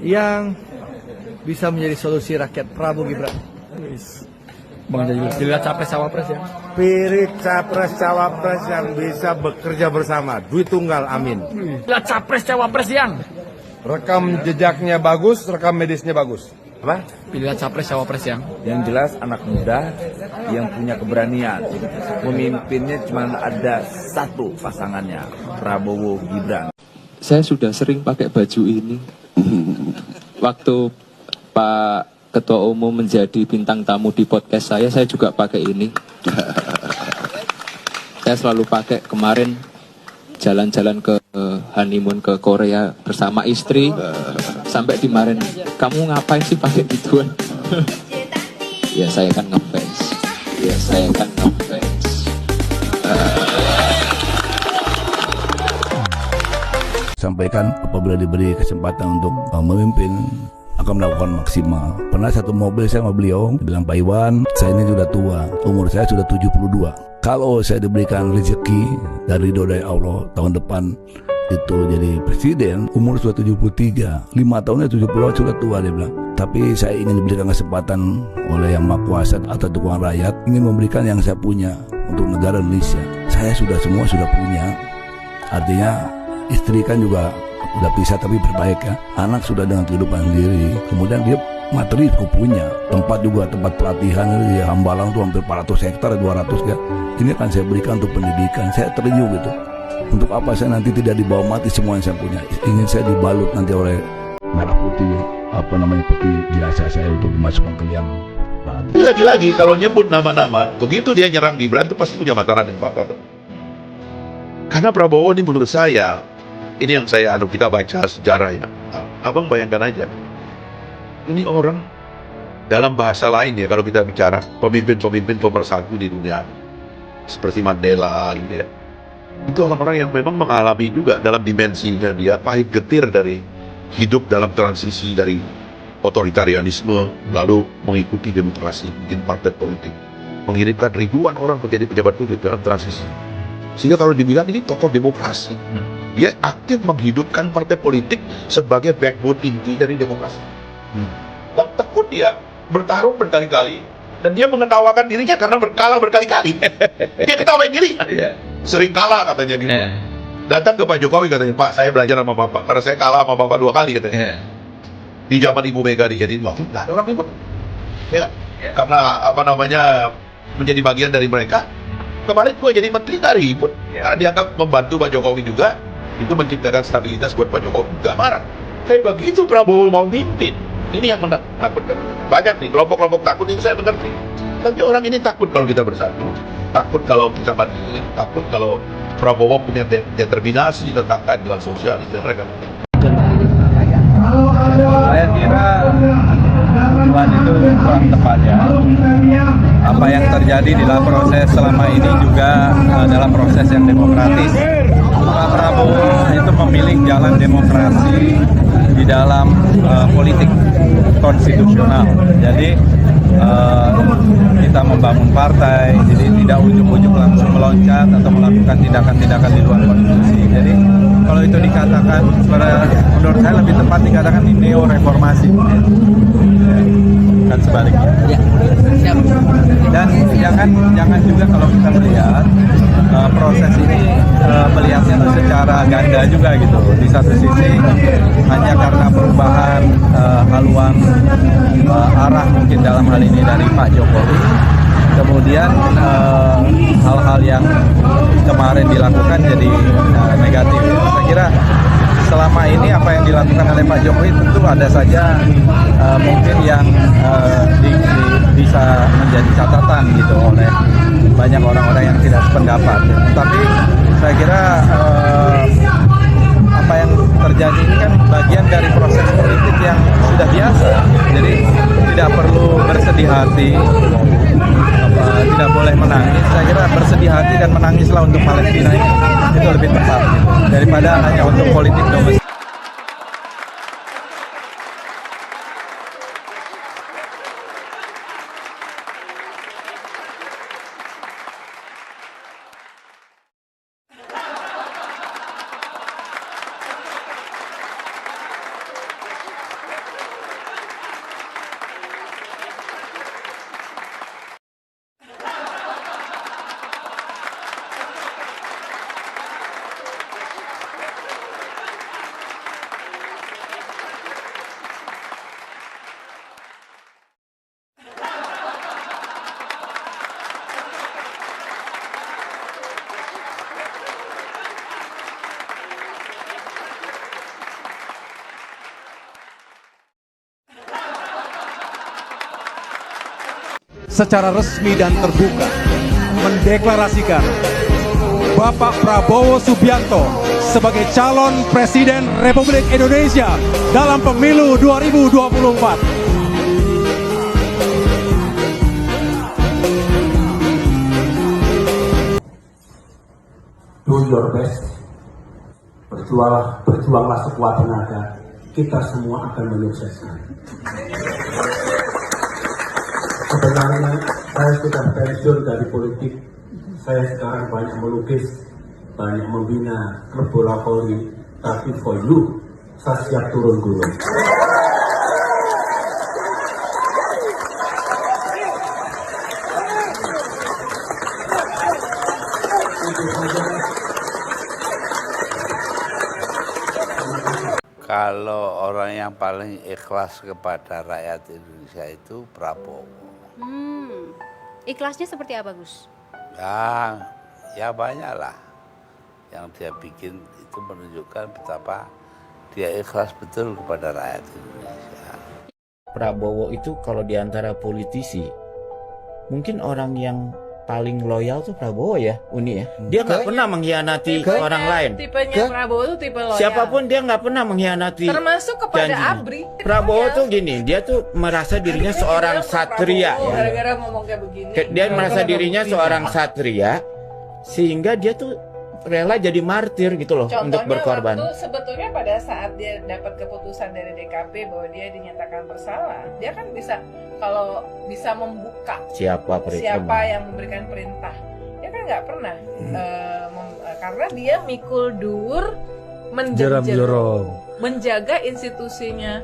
yang bisa menjadi solusi rakyat. Prabowo Gibran. Bang jadi pilih capres cawapres ya. Pilih capres cawapres yang bisa bekerja bersama. Duit tunggal, amin. Pilih capres cawapres yang rekam jejaknya bagus, rekam medisnya bagus. Apa? pilih capres cawapres Yang jelas anak muda yang punya keberanian. Pemimpinnya cuma ada satu pasangannya, Prabowo Gibran. Saya sudah sering pakai baju ini. Waktu Pak Ketua Umum menjadi bintang tamu di podcast saya juga pakai ini. Saya selalu pakai. Kemarin jalan-jalan ke honeymoon ke Korea bersama istri. Sampai kemarin, kamu ngapain sih pakai gituan? Ya saya kan ngefans. Sampaikan apabila diberi kesempatan untuk memimpin akan melakukan maksimal. Pernah satu mobil saya sama beliau, bilang Pak Iwan, saya ini sudah tua, umur saya sudah 72. Kalau saya diberikan rezeki dari ridho dari Allah tahun depan itu jadi presiden, umur sudah 73, 5 tahunnya 70 sudah tua, dia bilang. Tapi saya ingin diberikan kesempatan oleh Yang Maha Kuasa atau dukungan rakyat, ingin memberikan yang saya punya untuk negara Indonesia. Saya sudah punya, artinya istri kan juga udah pisah tapi berbaik ya. Anak sudah dengan kehidupan sendiri. Kemudian dia materi cukup punya. Tempat juga, tempat pelatihan di Hambalang tuh hampir 400 hektar, 200 ya. Ini akan saya berikan untuk pendidikan. Saya terjun gitu. Untuk apa saya nanti tidak dibawa mati semua yang saya punya. Ingin saya dibalut nanti oleh merah putih, peti jenazah saya untuk dimasukkan ke liang. Lagi-lagi kalau nyebut nama-nama, begitu dia nyerang Gibran itu pasti punya mataran yang bakal. Karena Prabowo ini menurut saya, ini yang kita baca sejarahnya. Abang bayangkan aja. Ini orang dalam bahasa lain ya, kalau kita bicara pemimpin-pemimpin pemersatu di dunia. Seperti Mandela gitu ya. Itu orang-orang yang memang mengalami juga dalam dimensinya dia pahit getir dari hidup dalam transisi dari otoritarianisme lalu mengikuti demokrasi, bikin partai politik. Mengirimkan ribuan orang menjadi pejabat publik dalam transisi. Sehingga kalau dibilang ini tokoh demokrasi, dia aktif menghidupkan partai politik sebagai backbone inti dari demokrasi. Dan tekun dia bertarung berkali-kali, dan dia mengetawakan dirinya karena kalah berkali-kali. Dia ketawain diri, sering kalah katanya gitu. Datang ke Pak Jokowi katanya, Pak saya belajar sama Bapak, karena saya kalah sama Bapak 2 kali katanya. Di zaman Ibu Mega dijadiin waktu, nggak ada orang ribut. Ya, karena menjadi bagian dari mereka. Kemarin gue jadi menteri nggak ribut, karena dianggap membantu Pak Jokowi juga, itu menciptakan stabilitas buat Pak Jokowi, nggak marah. Tapi begitu Prabowo mau mimpin, ini yang menakutkan. Banyak nih kelompok-kelompok takut ini, saya mengerti. Tapi orang ini takut kalau kita bersatu, takut kalau kita bandingin, takut kalau Prabowo punya determinasi tentang keadilan sosial itu mereka. Saya kira tujuan itu kurang tepat ya. Apa yang terjadi di dalam proses selama ini juga dalam proses yang demokratis. Pak Prabowo itu memilih jalan demokrasi di dalam politik konstitusional. Jadi kita membangun partai, jadi tidak ujung-ujung langsung meloncat atau melakukan tindakan-tindakan di luar konstitusi. Jadi kalau itu dikatakan, menurut saya lebih tepat dikatakan ini neo-reformasi, kan sebaliknya. Dan jangan juga kalau kita melihat proses ini melihatnya itu secara ganda juga gitu. Di satu sisi hanya karena perubahan haluan arah mungkin dalam hal ini dari Pak Jokowi, kemudian hal-hal yang kemarin dilakukan jadi negatif. Saya kira selama ini apa yang dilakukan oleh Pak Jokowi tentu ada saja mungkin yang bisa menjadi catatan gitu oleh banyak orang-orang yang tidak sependapat. Tapi saya kira apa yang terjadi ini kan bagian dari proses politik yang sudah biasa. Jadi tidak perlu bersedih hati, tidak boleh menangis. Saya kira bersedih hati dan menangislah untuk Palestina ini, itu lebih tepat gitu, daripada hanya untuk politik domestik. secara resmi dan terbuka mendeklarasikan Bapak Prabowo Subianto sebagai calon Presiden Republik Indonesia dalam pemilu 2024. Do your best, berjuanglah sekuat tenaga, kita semua akan menyukseskan. Sebenarnya saya sudah pensiun dari politik, saya sekarang banyak melukis, banyak membina klub bola voli, tapi for you, saya siap turun gunung. Kalau orang yang paling ikhlas kepada rakyat Indonesia itu Prabowo. Ikhlasnya seperti apa, Gus? Ya banyak lah. Yang dia bikin itu menunjukkan betapa dia ikhlas betul kepada rakyat Indonesia. Prabowo itu kalau diantara politisi, mungkin orang yang paling loyal tuh Prabowo ya, Uni ya. Dia nggak pernah mengkhianati orang lain. Tipenya Prabowo tuh tipe loyal. Siapapun dia nggak pernah mengkhianati. Termasuk kepada janjinya. ABRI. Prabowo tuh gini, dia tuh merasa dirinya seorang satria. Gara-gara ngomong kayak begini. Dia merasa dirinya seorang satria, sehingga dia tuh rela jadi martir gitu loh. Contohnya untuk berkorban. waktu sebetulnya pada saat dia dapat keputusan dari DKP bahwa dia dinyatakan bersalah, dia kan bisa bisa membuka siapa yang memberikan perintah. Dia kan nggak pernah karena dia mikul dur menjaga institusinya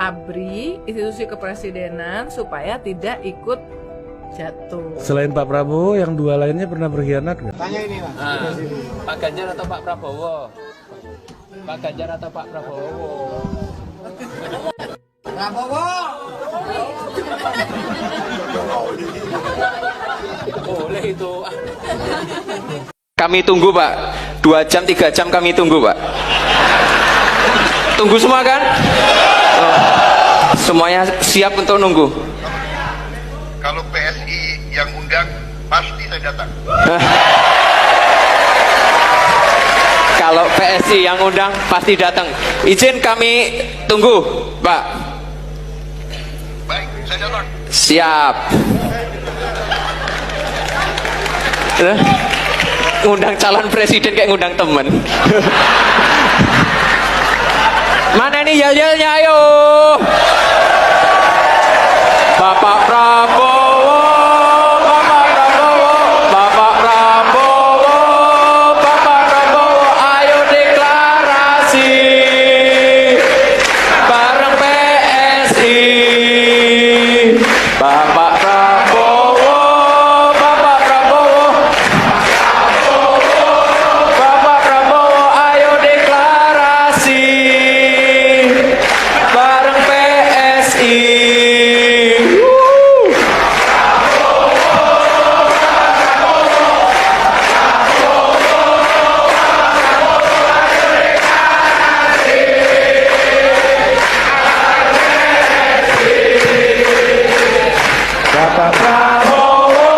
ABRI, institusi kepresidenan supaya tidak ikut jatuh. Selain Pak Prabowo, yang dua lainnya pernah berkhianat nggak? Tanya ini lah. Pak Ganjar atau Pak Prabowo? Pak Ganjar atau Pak Prabowo? Prabowo. Boleh itu. Kami tunggu Pak, 2 jam 3 jam kami tunggu Pak. Tunggu semua kan? Semuanya siap untuk nunggu. Kalau PSI yang undang, pasti saya datang. Kalau PSI yang undang, pasti datang. Izin kami tunggu, Pak. Baik, saya datang. Siap. Ngundang calon presiden kayak ngundang temen. Mana nih yel-yelnya, ayo. Bapak Prabowo, Bapak Prabowo, Bapak Prabowo, Bapak Prabowo, ayo deklarasi bareng PSI. Bapak Prabowo, Bapak Prabowo, Bapak Prabowo, ayo deklarasi bareng PSI. Bapak Prabowo,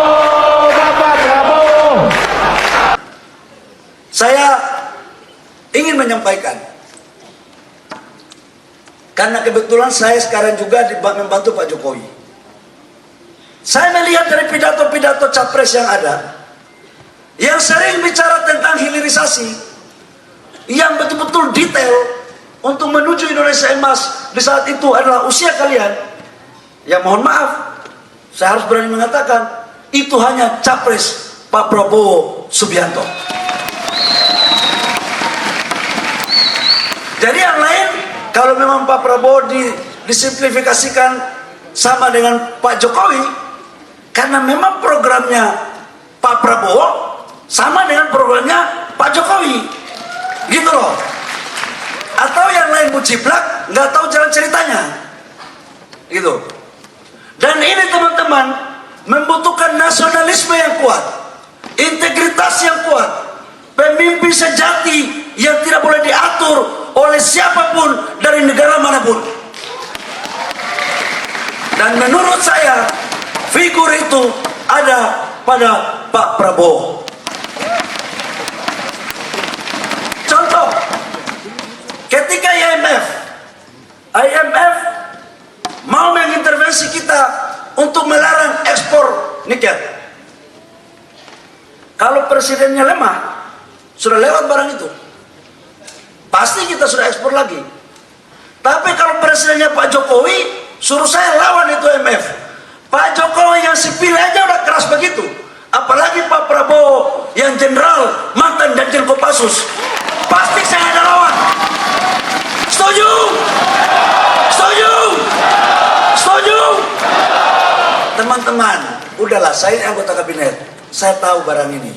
Bapak Prabowo. Saya ingin menyampaikan, karena kebetulan saya sekarang juga membantu Pak Jokowi. Saya melihat dari pidato-pidato capres yang ada, yang sering bicara tentang hilirisasi, yang betul-betul detail untuk menuju Indonesia emas di saat itu adalah usia kalian. Ya mohon maaf, saya harus berani mengatakan itu hanya capres Pak Prabowo Subianto. Jadi yang lain, kalau memang Pak Prabowo disimplifikasikan sama dengan Pak Jokowi, karena memang programnya Pak Prabowo sama dengan programnya Pak Jokowi, gitu loh. Atau yang lain muciplak, nggak tahu jalan ceritanya, gitu. Dan ini teman-teman membutuhkan nasionalisme yang kuat, integritas yang kuat, pemimpin sejati yang tidak boleh diatur oleh siapapun dari negara manapun. Dan menurut saya figur itu ada pada Pak Prabowo. Contoh, ketika IMF mau mengintervensi kita untuk melarang ekspor nikel. Kalau presidennya lemah, sudah lewat barang itu, pasti kita sudah ekspor lagi. Tapi kalau presidennya Pak Jokowi, suruh saya lawan itu IMF. Pak Jokowi yang sipil aja udah keras begitu, apalagi Pak Prabowo yang jenderal, mantan Danjen Kopassus, pasti saya ada lawan. Setuju? Setuju? Setuju? Teman-teman, udahlah, saya ini anggota kabinet, saya tahu barang ini.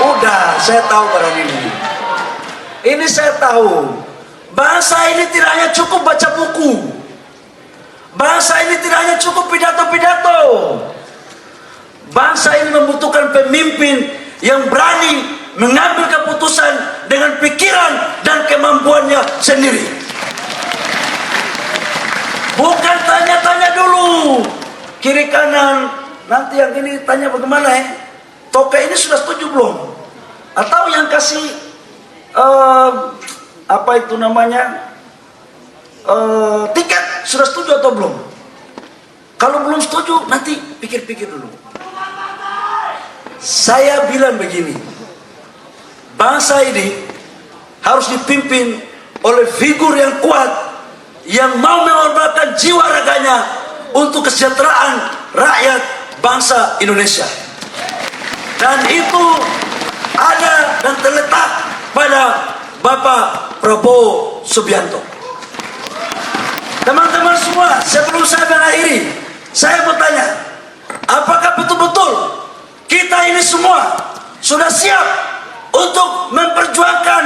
Udah, saya tahu barang ini. Ini saya tahu. Bangsa ini tidak hanya cukup baca buku. Bangsa ini tidak hanya cukup pidato-pidato. Bangsa ini membutuhkan pemimpin yang berani mengambil keputusan dengan pikiran dan kemampuannya sendiri. Bukan tanya-tanya dulu kiri kanan, nanti yang ini tanya bagaimana Toke ini sudah setuju belum? Atau yang kasih apa itu namanya tiket sudah setuju atau belum? Kalau belum setuju, nanti pikir-pikir dulu. Saya bilang begini, bangsa ini harus dipimpin oleh figur yang kuat, yang mau mengorbankan jiwa raganya untuk kesejahteraan rakyat bangsa Indonesia. Dan itu ada dan terletak pada Bapak Prabowo Subianto. Teman-teman semua, sebelum saya mengakhiri, saya mau tanya, apakah betul-betul kita ini semua sudah siap untuk memperjuangkan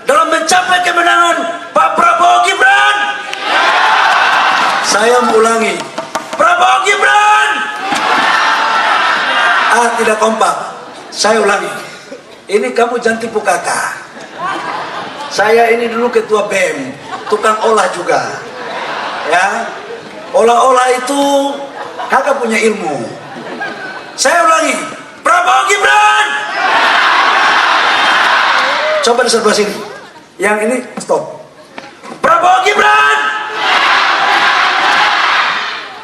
dalam mencapai kemenangan Pak Prabowo Gibran? Saya mengulangi, Prabowo Gibran. Tidak kompak. Saya ulangi, ini kamu jangan tipu kakak. Saya ini dulu ketua BEM, tukang olah juga. Ya, olah-olah itu kakak punya ilmu. Saya ulangi, Prabowo Gibran. Coba di sebelah sini. Yang ini stop. Prabowo Gibran.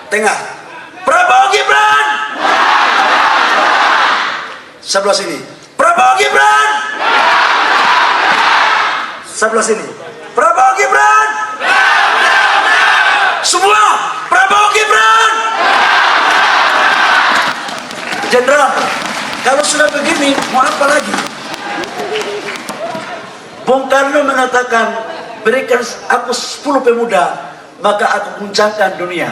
Tengah. Prabowo Gibran. Sebelah sini. Prabowo Gibran. Sebelah sini. Prabowo Gibran. Semua Prabowo Gibran. Jenderal, kalau sudah begini mau apa lagi? Bung Karno mengatakan, berikan aku 10 pemuda, maka aku guncangkan dunia.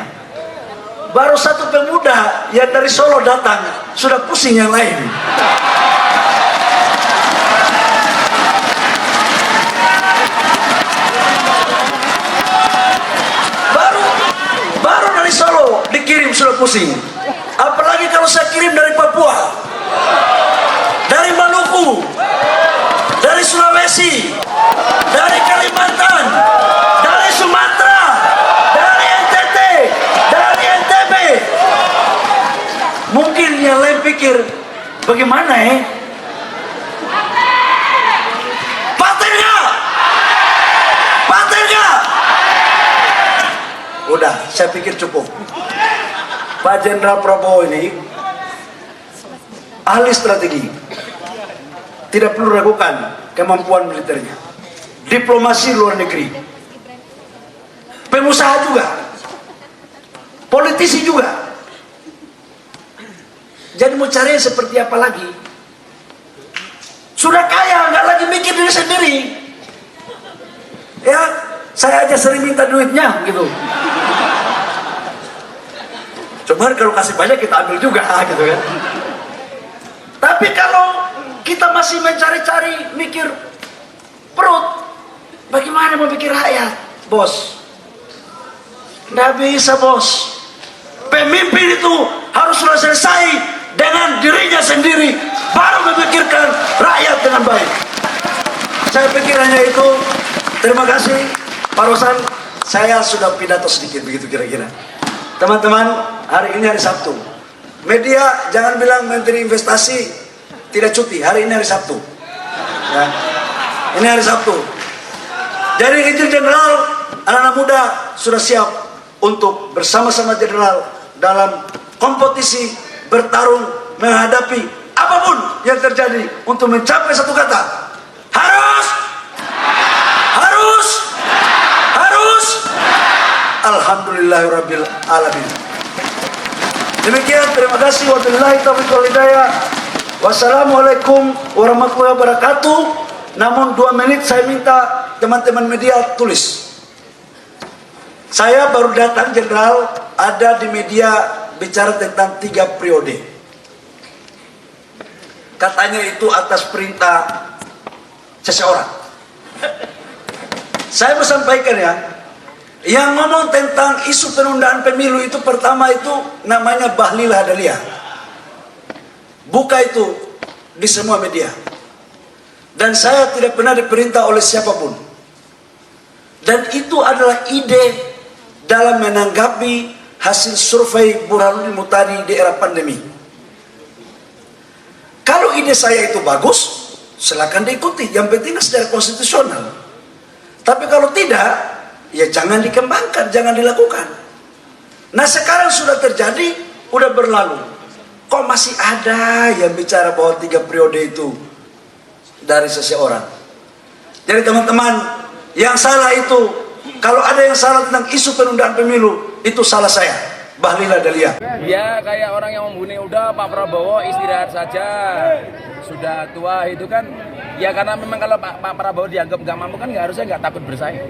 Baru 1 pemuda yang dari Solo datang, sudah pusing yang lain. Baru dari Solo dikirim sudah pusing. Apalagi kalau saya kirim dari Papua, dari Maluku, dari Sulawesi, dari Kalimantan, dari Sumatera, dari NTT, dari NTB. Mungkin yang lain pikir, bagaimana Paten nggak? Paten nggak? Udah, saya pikir cukup. Pak Jenderal Prabowo ini ahli strategi, tidak perlu ragukan kemampuan militernya, diplomasi luar negeri, pengusaha juga, politisi juga. Jadi mau cari seperti apa lagi? Sudah kaya, nggak lagi mikir diri sendiri. Ya, saya aja sering minta duitnya gitu. Cuman kalau kasih banyak kita ambil juga gitu kan. Tapi kalau kita masih mencari-cari mikir perut, bagaimana mau pikir rakyat, bos? Nggak bisa, bos. Pemimpin itu harus sudah selesai dengan dirinya sendiri, baru memikirkan rakyat dengan baik. Saya pikir hanya itu. Terima kasih Pak Rosan. Saya sudah pidato sedikit begitu kira-kira. Teman-teman, hari ini hari Sabtu. Media jangan bilang Menteri Investasi tidak cuti. Hari ini hari Sabtu. Ya. Ini hari Sabtu. Jadi itu Jenderal, anak-anak muda sudah siap untuk bersama-sama Jenderal dalam kompetisi bertarung menghadapi apapun yang terjadi untuk mencapai satu kata. Harus. Alhamdulillahirabbil alamin. Demikian, terima kasih. Wabillahi taufiq wal hidayah. Wassalamualaikum warahmatullahi wabarakatuh. Namun 2 menit saya minta teman-teman media tulis. Saya baru datang Jenderal, ada di media bicara tentang 3 periode. Katanya itu atas perintah seseorang. Saya mau sampaikan ya, yang ngomong tentang isu penundaan pemilu itu pertama itu namanya Bahlil Lahadalia. Buka itu di semua media. Dan saya tidak pernah diperintah oleh siapapun. Dan itu adalah ide dalam menanggapi hasil survei Burhanuddin Muhtadi di era pandemi. Kalau ide saya itu bagus, silakan diikuti. Yang penting secara konstitusional. Tapi kalau tidak, ya jangan dikembangkan, jangan dilakukan. Nah sekarang sudah terjadi, udah berlalu. Kok masih ada yang bicara bahwa 3 periode itu dari seseorang? Jadi teman-teman, yang salah itu, kalau ada yang salah tentang isu penundaan pemilu, itu salah saya, Bahlil Lahadalia. Ya kayak orang yang membunuh, udah Pak Prabowo istirahat saja, sudah tua itu kan. Ya karena memang kalau Pak Prabowo dianggap nggak mampu kan harusnya nggak takut bersaing.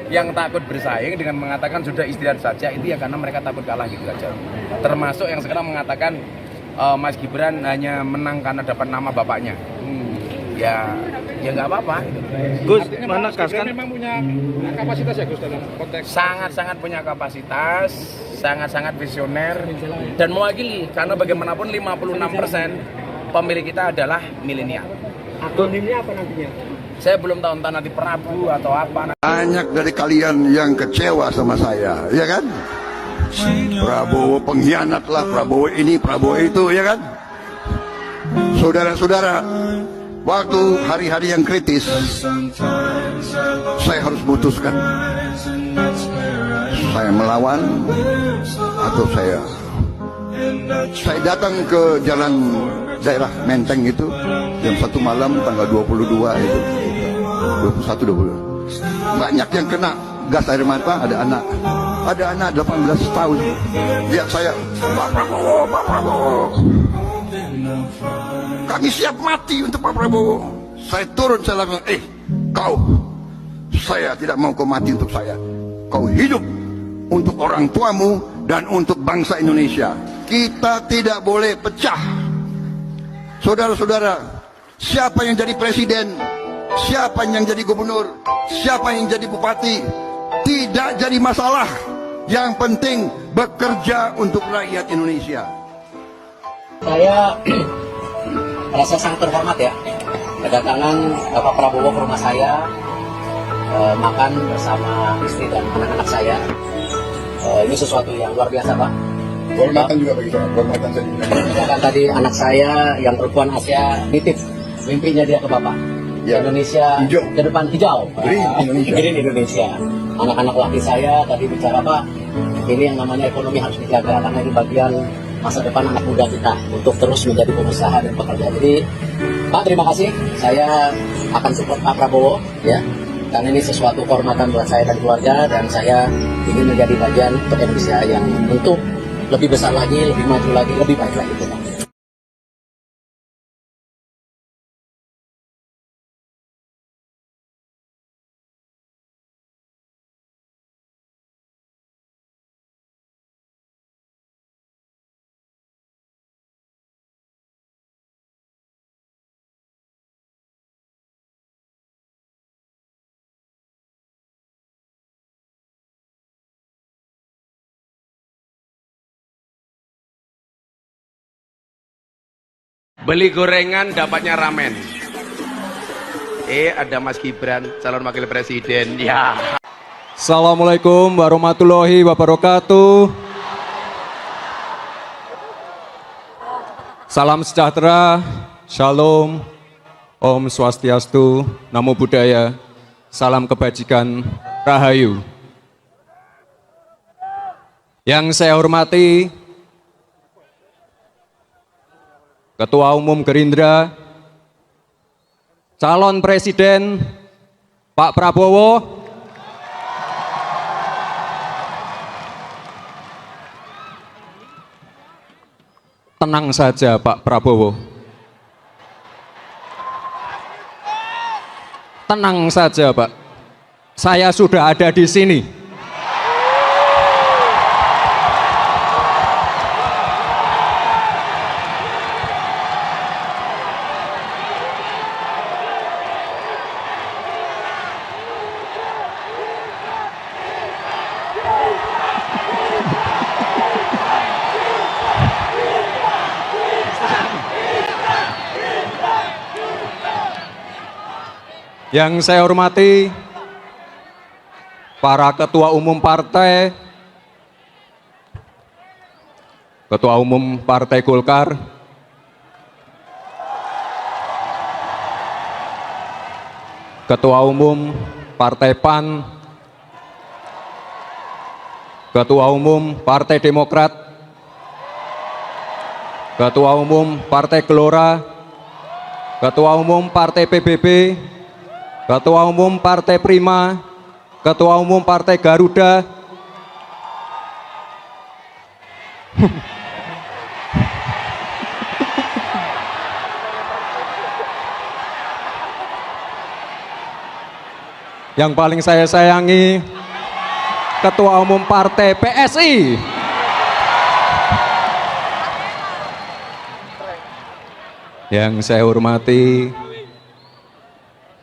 Yang takut bersaing dengan mengatakan sudah istirahat saja itu ya karena mereka takut kalah gitu saja. Termasuk yang sekarang mengatakan Mas Gibran hanya menang karena dapat nama bapaknya. Ya nggak apa-apa. Gus, mana kaskan? Memang punya kapasitas ya Gus dalam konteks. Sangat-sangat punya kapasitas, sangat-sangat visioner dan mewakili karena bagaimanapun 56% pemilih kita adalah milenial. Akronimnya apa nantinya? Saya belum tahu entah nanti Prabu atau apa. Banyak dari kalian yang kecewa sama saya, ya kan? Prabowo pengkhianat lah, Prabowo ini, Prabowo itu, ya kan? Saudara-saudara, waktu hari-hari yang kritis, saya harus memutuskan. Saya melawan atau saya datang ke jalan daerah Menteng itu jam 1 malam tanggal 22 itu 21-22 banyak yang kena gas air mata. Ada anak 18 tahun lihat saya, Pak Prabowo, kami siap mati untuk Pak Prabowo. Saya turun, saya langsung, kau, saya tidak mau kau mati untuk saya, kau hidup untuk orang tuamu dan untuk bangsa Indonesia. Kita tidak boleh pecah. Saudara-saudara, siapa yang jadi presiden, siapa yang jadi gubernur, siapa yang jadi bupati, tidak jadi masalah. Yang penting bekerja untuk rakyat Indonesia. Saya merasa sangat terhormat ya, kedatangan Bapak Prabowo ke rumah saya, makan bersama istri dan anak-anak saya. Ini sesuatu yang luar biasa Pak. Kehormatan juga bagi saya, kehormatan saya juga. Bahkan tadi anak saya yang perempuan Asia nitip mimpinya dia ke Bapak. Ya. Indonesia hijau. Ke depan hijau. Green Indonesia. Anak-anak laki saya tadi bicara Pak, ini yang namanya ekonomi harus dijaga karena ini bagian masa depan anak muda kita untuk terus menjadi pengusaha dan pekerja. Jadi Pak, terima kasih. Saya akan support Pak Prabowo ya. Karena ini sesuatu kehormatan buat saya dan keluarga, dan saya ingin menjadi bagian untuk Indonesia yang untuk lebih besar lagi, lebih maju lagi, lebih baik lagi. Beli gorengan dapatnya ramen. Ada Mas Gibran, calon wakil presiden. Ya. Assalamualaikum warahmatullahi wabarakatuh. Salam sejahtera, Shalom, Om Swastiastu, Namo Buddhaya, salam kebajikan, Rahayu. Yang saya hormati Ketua Umum Gerindra, calon Presiden Pak Prabowo, tenang saja Pak Prabowo. Tenang saja Pak, saya sudah ada di sini. Yang saya hormati para ketua umum partai, Ketua Umum Partai Golkar, Ketua Umum Partai PAN, Ketua Umum Partai Demokrat, Ketua Umum Partai Gelora, Ketua Umum Partai PBB, Ketua Umum Partai Prima, Ketua Umum Partai Garuda, yang paling saya sayangi, Ketua Umum Partai PSI, yang saya hormati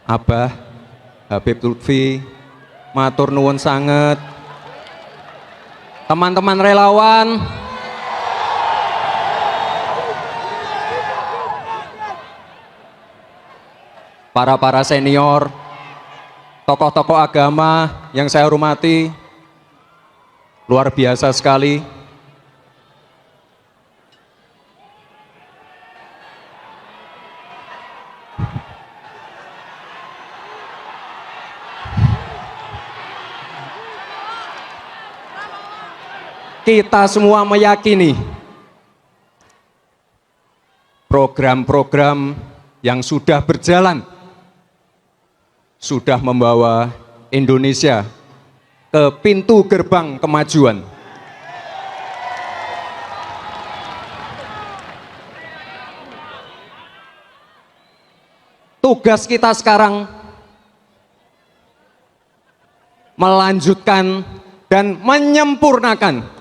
Abah Habib Lutfi, matur nuwun sanget, teman-teman relawan, para senior, tokoh-tokoh agama yang saya hormati, luar biasa sekali. Kita semua meyakini program-program yang sudah berjalan sudah membawa Indonesia ke pintu gerbang kemajuan. Tugas kita sekarang melanjutkan dan menyempurnakan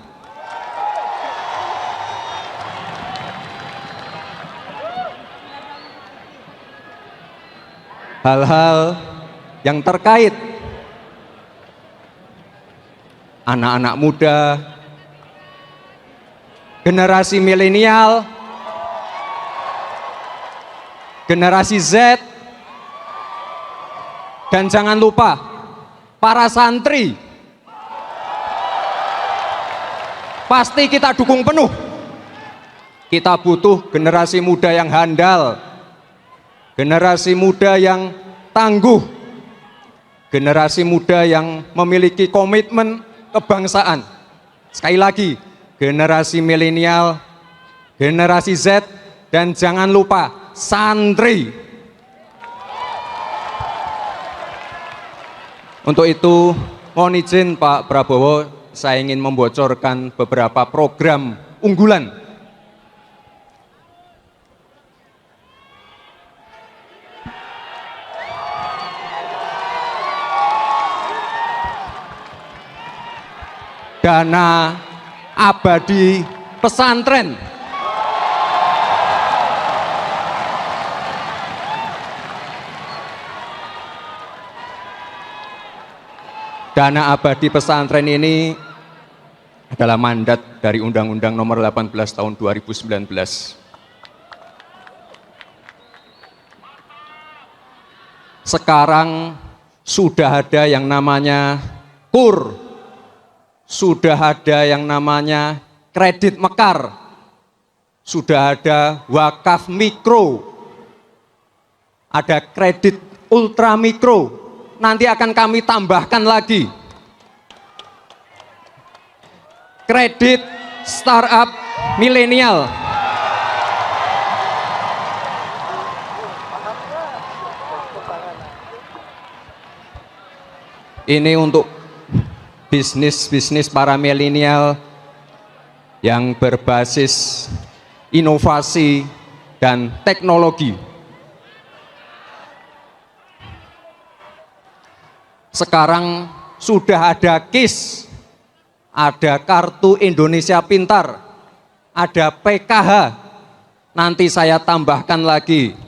hal-hal yang terkait anak-anak muda, generasi milenial, generasi Z, dan jangan lupa para santri. Pasti kita dukung penuh. Kita butuh generasi muda yang handal, generasi muda yang tangguh, generasi muda yang memiliki komitmen kebangsaan. Sekali lagi, generasi milenial, generasi Z, dan jangan lupa santri. Untuk itu, mohon izin Pak Prabowo, saya ingin membocorkan beberapa program unggulan dana abadi pesantren. Dana abadi pesantren ini adalah mandat dari Undang-Undang Nomor 18 Tahun 2019. Sekarang sudah ada yang namanya KUR, sudah ada yang namanya kredit mekar, sudah ada wakaf mikro, ada kredit ultra mikro, nanti akan kami tambahkan lagi kredit startup milenial. Ini untuk bisnis para milenial yang berbasis inovasi dan teknologi. Sekarang sudah ada KIS, ada Kartu Indonesia Pintar, ada PKH, nanti saya tambahkan lagi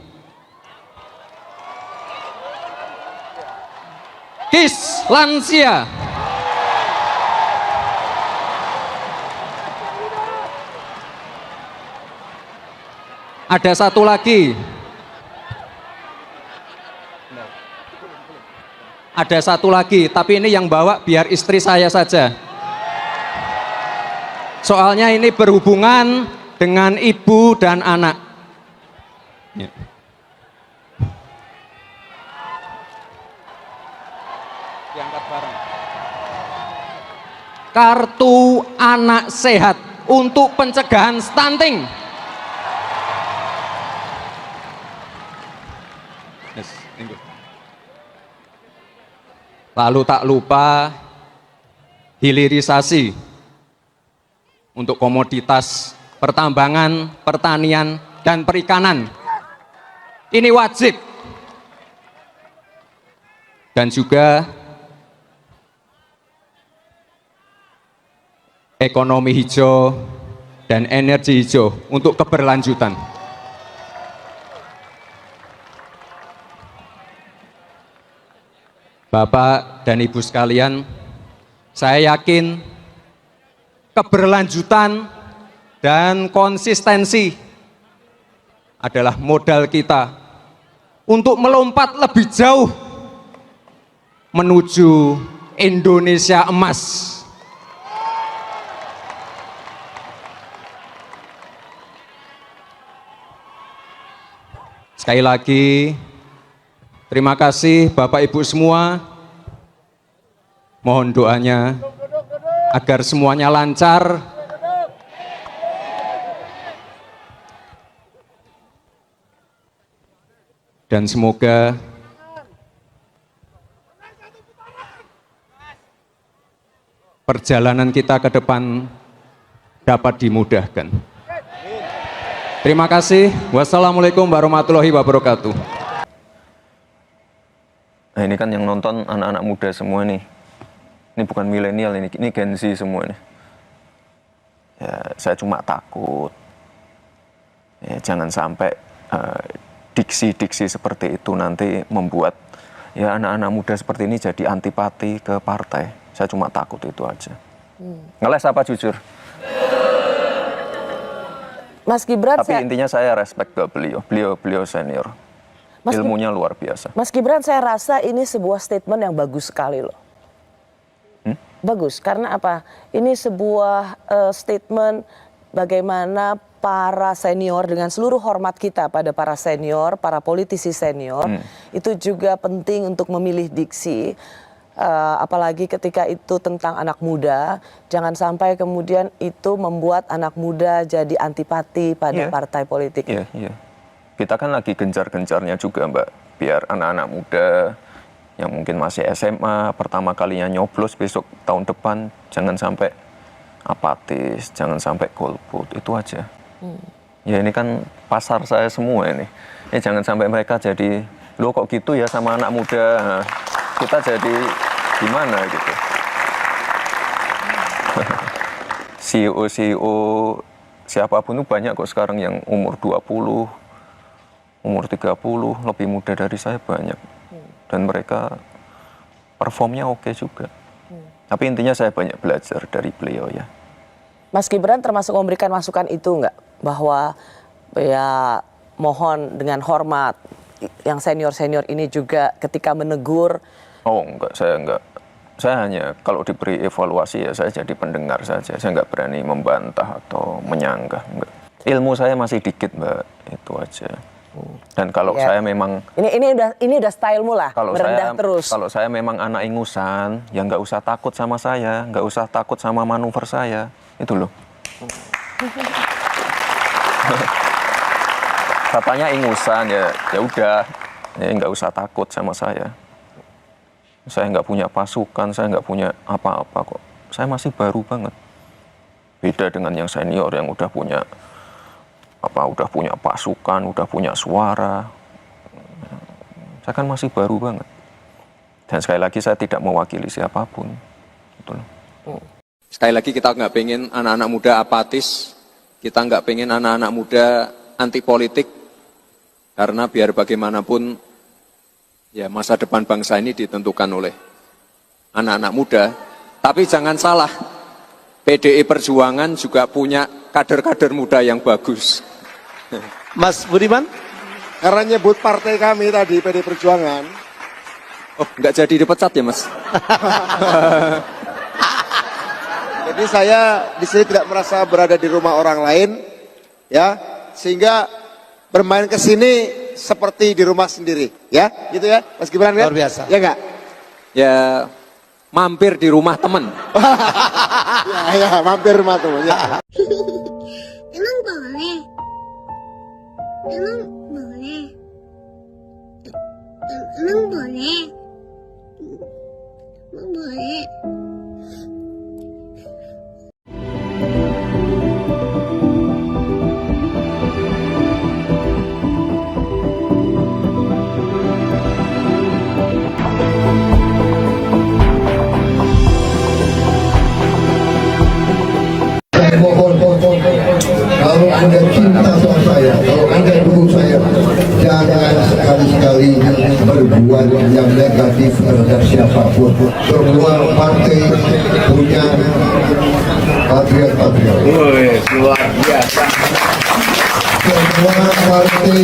KIS Lansia. Ada satu lagi. Ada satu lagi, tapi ini yang bawa biar istri saya saja. Soalnya ini berhubungan dengan ibu dan anak. Ya. Diangkat bareng. Kartu anak sehat untuk pencegahan stunting. Yes, lalu tak lupa hilirisasi untuk komoditas pertambangan, pertanian, dan perikanan. Ini wajib. Dan juga ekonomi hijau dan energi hijau untuk keberlanjutan. Bapak dan Ibu sekalian, saya yakin keberlanjutan dan konsistensi adalah modal kita untuk melompat lebih jauh menuju Indonesia emas. Sekali lagi, terima kasih Bapak Ibu semua. Mohon doanya agar semuanya lancar. Dan semoga perjalanan kita ke depan dapat dimudahkan. Terima kasih. Wassalamualaikum warahmatullahi wabarakatuh. Nah, ini kan yang nonton anak-anak muda semua nih. Ini bukan milenial, ini Gen Z semua nih. Ya, saya cuma takut. Ya, jangan sampai diksi-diksi seperti itu nanti membuat ya anak-anak muda seperti ini jadi antipati ke partai. Saya cuma takut itu aja. Ngeles apa jujur? Mas Gibran, tapi intinya saya respect ke beliau senior, ilmunya luar biasa. Mas Gibran, saya rasa ini sebuah statement yang bagus sekali loh. Bagus, karena apa? Ini sebuah statement bagaimana para senior, dengan seluruh hormat kita pada para senior, para politisi senior, itu juga penting untuk memilih diksi. Apalagi ketika itu tentang anak muda, jangan sampai kemudian itu membuat anak muda jadi antipati pada partai politik. Iya. Kita kan lagi gencar-gencarnya juga, Mbak, biar anak-anak muda yang mungkin masih SMA, pertama kalinya nyoblos besok tahun depan, jangan sampai apatis, jangan sampai golput, itu aja. Ya ini kan pasar saya semua ini. Jangan sampai mereka jadi, loh kok gitu ya sama anak muda, nah, kita jadi gimana gitu. CEO siapapun itu banyak kok sekarang yang umur 20, umur 30, lebih muda dari saya banyak. Dan mereka performnya oke juga. Tapi intinya saya banyak belajar dari beliau ya. Mas Gibran termasuk memberikan masukan itu enggak? Bahwa ya mohon dengan hormat yang senior-senior ini juga ketika menegur. Oh enggak, saya enggak. Saya hanya kalau diberi evaluasi ya saya jadi pendengar saja. Saya enggak berani membantah atau menyanggah. Enggak. ilmu saya masih dikit Mbak, itu aja. Dan kalau Ya. saya memang Ini udah stylemu lah, merendah terus. Kalau saya memang anak ingusan, ya nggak usah takut sama saya, nggak usah takut sama manuver saya, itu loh. Katanya ingusan ya udah, ya nggak usah takut sama saya. Saya nggak punya pasukan, saya nggak punya apa-apa kok. Saya masih baru banget. Beda dengan yang senior yang udah punya pasukan, udah punya suara. Saya kan masih baru banget. Dan sekali lagi saya tidak mewakili siapapun. Gitu loh. Sekali lagi kita nggak pengen anak-anak muda apatis, kita nggak pengen anak-anak muda anti politik, karena biar bagaimanapun ya masa depan bangsa ini ditentukan oleh anak-anak muda. Tapi jangan salah, PDI Perjuangan juga punya kader-kader muda yang bagus. Mas Budiman, karena nyebut partai kami tadi PDI Perjuangan. Oh, nggak jadi dipecat ya Mas? Jadi saya di sini tidak merasa berada di rumah orang lain, ya, sehingga bermain ke sini seperti di rumah sendiri, ya, gitu ya, Mas Gibran kan? Luar biasa. Ya enggak? Ya, mampir di rumah temen. Ya, mampir rumah temen. Ya. Emang boleh? Emang boleh? Emang boleh? Emang boleh? Mohon, kalau Anda cinta sama saya, kalau Anda dukung saya, jangan sekali-sekali berbuat yang negatif terhadap siapapun. Semua partai punya patriot-patriot. Luar biasa. Semua partai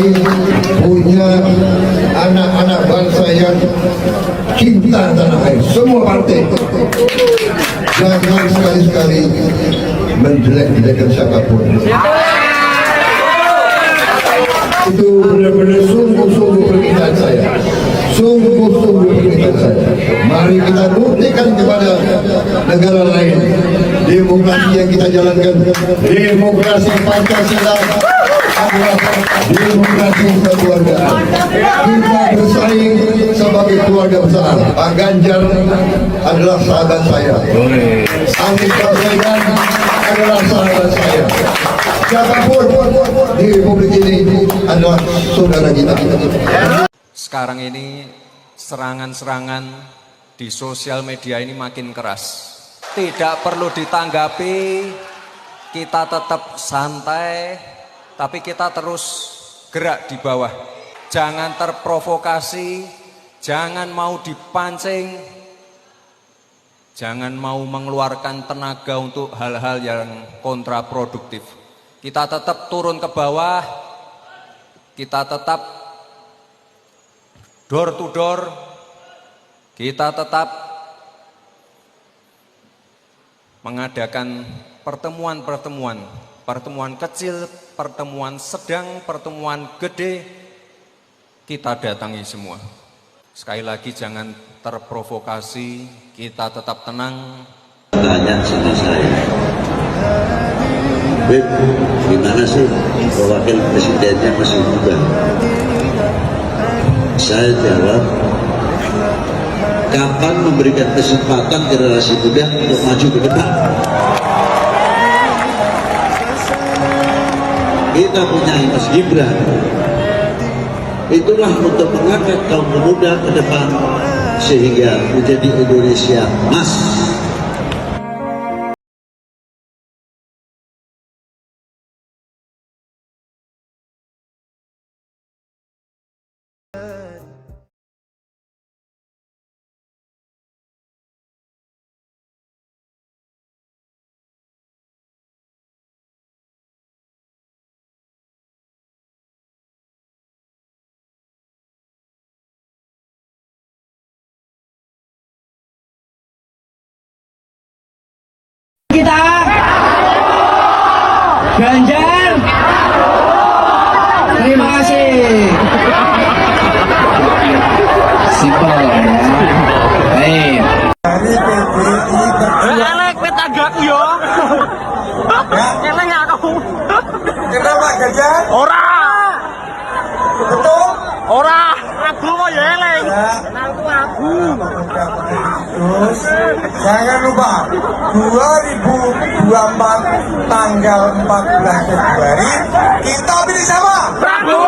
punya anak-anak bangsa yang cinta tanah air. Semua partai. Jangan sekali-sekali menjelek-jelekan siapapun. Itu benar-benar sungguh-sungguh permintaan saya. Sungguh-sungguh permintaan saya. Mari kita buktikan kepada negara lain demokrasi yang kita jalankan, demokrasi Pancasila adalah demokrasi kekeluargaan. Kita bersaing sebagai keluarga besar. Pak Ganjar adalah sahabat saya. Anies Baswedan adalah sahabat saya. Siapapun di Republik ini adalah saudara kita. Sekarang ini serangan-serangan di sosial media ini makin keras. Tidak perlu ditanggapi, kita tetap santai, tapi kita terus gerak di bawah. Jangan terprovokasi, jangan mau dipancing, jangan mau mengeluarkan tenaga untuk hal-hal yang kontraproduktif. Kita tetap turun ke bawah, kita tetap door to door, kita tetap mengadakan pertemuan-pertemuan, pertemuan kecil, pertemuan sedang, pertemuan gede, kita datangi semua. Sekali lagi jangan terprovokasi, kita tetap tenang. Tanya sama saya, Beb, gimana sih wakil presidennya masih muda? Saya jawab, kapan memberikan kesempatan generasi muda untuk maju ke depan? Kita punya Mas Gibran, itulah untuk mengangkat kaum pemuda ke depan sehingga menjadi Indonesia emas. Kita Ganjar Terus jangan lupa 2024 tanggal 14 Februari kita pilih siapa? Prabowo.